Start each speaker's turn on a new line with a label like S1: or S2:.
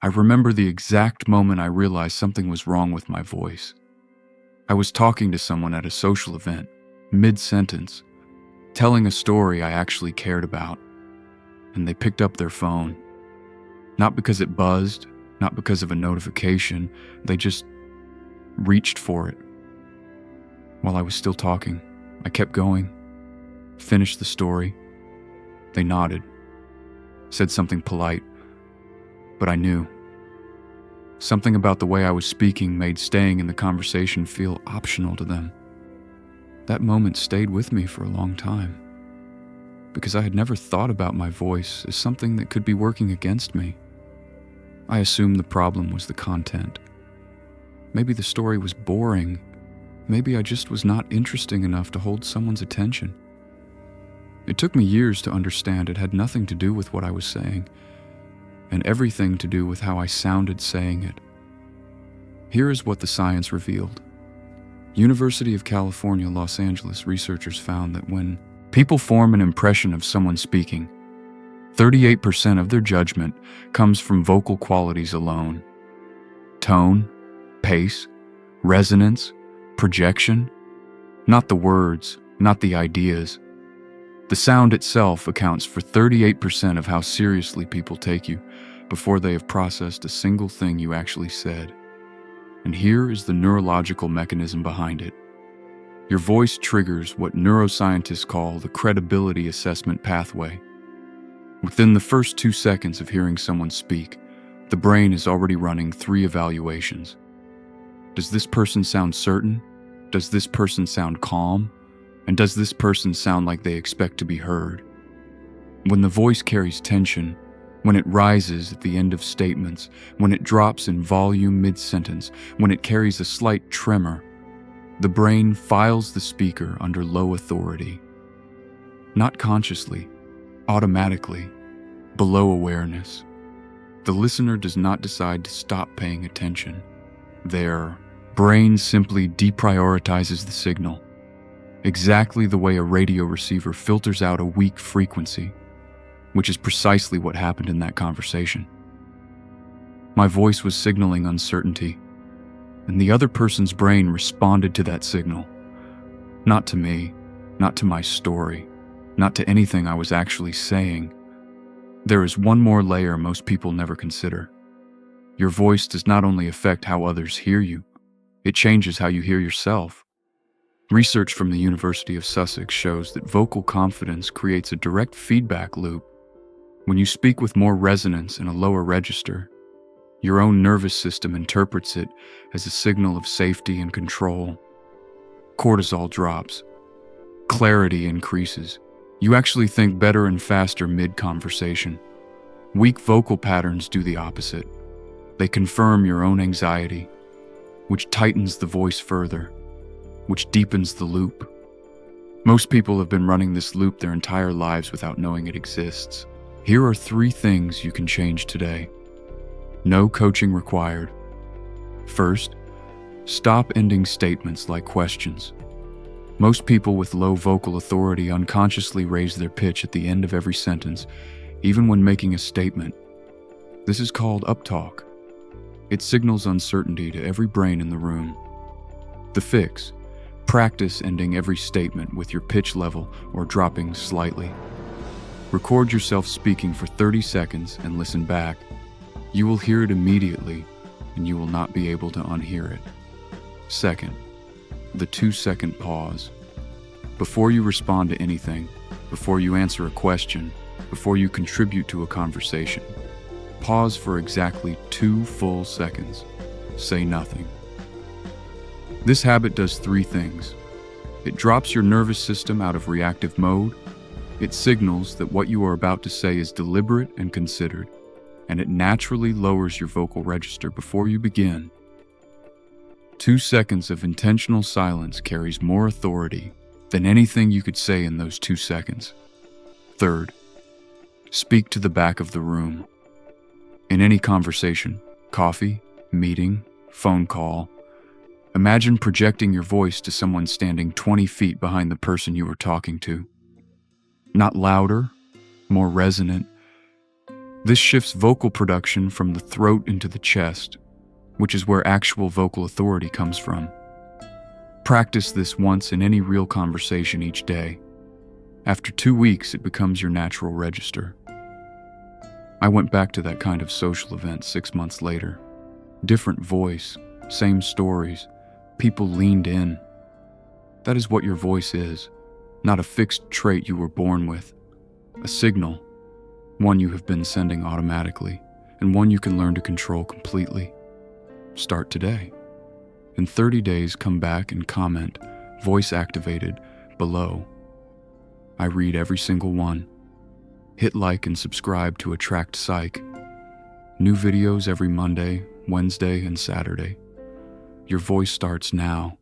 S1: I remember the exact moment I realized something was wrong with my voice. I was talking to someone at a social event, mid-sentence, telling a story I actually cared about, and they picked up their phone. Not because it buzzed, not because of a notification, they just reached for it. While I was still talking, I kept going, finished the story. They nodded, said something polite, but I knew. Something about the way I was speaking made staying in the conversation feel optional to them. That moment stayed with me for a long time, because I had never thought about my voice as something that could be working against me. I assumed the problem was the content. Maybe the story was boring. Maybe I just was not interesting enough to hold someone's attention. It took me years to understand it had nothing to do with what I was saying, and everything to do with how I sounded saying it. Here is what the science revealed. University of California, Los Angeles researchers found that when people form an impression of someone speaking, 38% of their judgment comes from vocal qualities alone. Tone, pace, resonance, projection, not the words, not the ideas. The sound itself accounts for 38% of how seriously people take you before they have processed a single thing you actually said. And here is the neurological mechanism behind it. Your voice triggers what neuroscientists call the credibility assessment pathway. Within the first 2 seconds of hearing someone speak, the brain is already running 3 evaluations. Does this person sound certain? Does this person sound calm? And does this person sound like they expect to be heard? When the voice carries tension, when it rises at the end of statements, when it drops in volume mid-sentence, when it carries a slight tremor, the brain files the speaker under low authority. Not consciously, automatically, below awareness. The listener does not decide to stop paying attention. Their brain simply deprioritizes the signal, exactly the way a radio receiver filters out a weak frequency, which is precisely what happened in that conversation. My voice was signaling uncertainty, and the other person's brain responded to that signal. Not to me, not to my story, not to anything I was actually saying. There is one more layer most people never consider. Your voice does not only affect how others hear you, it changes how you hear yourself. Research from the University of Sussex shows that vocal confidence creates a direct feedback loop. When you speak with more resonance in a lower register, your own nervous system interprets it as a signal of safety and control. Cortisol drops. Clarity increases. You actually think better and faster mid-conversation. Weak vocal patterns do the opposite. They confirm your own anxiety, which tightens the voice further, which deepens the loop. Most people have been running this loop their entire lives without knowing it exists. Here are 3 things you can change today. No coaching required. First, stop ending statements like questions. Most people with low vocal authority unconsciously raise their pitch at the end of every sentence, even when making a statement. This is called uptalk. It signals uncertainty to every brain in the room. The fix: practice ending every statement with your pitch level or dropping slightly. Record yourself speaking for 30 seconds and listen back. You will hear it immediately, and you will not be able to unhear it. Second, the 2-second pause. Before you respond to anything, before you answer a question, before you contribute to a conversation, pause for exactly 2 full seconds. Say nothing. This habit does 3 things. It drops your nervous system out of reactive mode. It signals that what you are about to say is deliberate and considered, and it naturally lowers your vocal register before you begin. 2 seconds of intentional silence carries more authority than anything you could say in those 2 seconds. Third, speak to the back of the room. In any conversation, coffee, meeting, phone call, imagine projecting your voice to someone standing 20 feet behind the person you are talking to. Not louder, more resonant. This shifts vocal production from the throat into the chest, which is where actual vocal authority comes from. Practice this once in any real conversation each day. After 2 weeks, it becomes your natural register. I went back to that kind of social event 6 months later. Different voice, same stories, people leaned in. That is what your voice is, not a fixed trait you were born with. A signal, one you have been sending automatically, and one you can learn to control completely. Start today. In 30 days, come back and comment, voice activated, below. I read every single one. Hit like and subscribe to Attract Psych. New videos every Monday, Wednesday, and Saturday. Your voice starts now.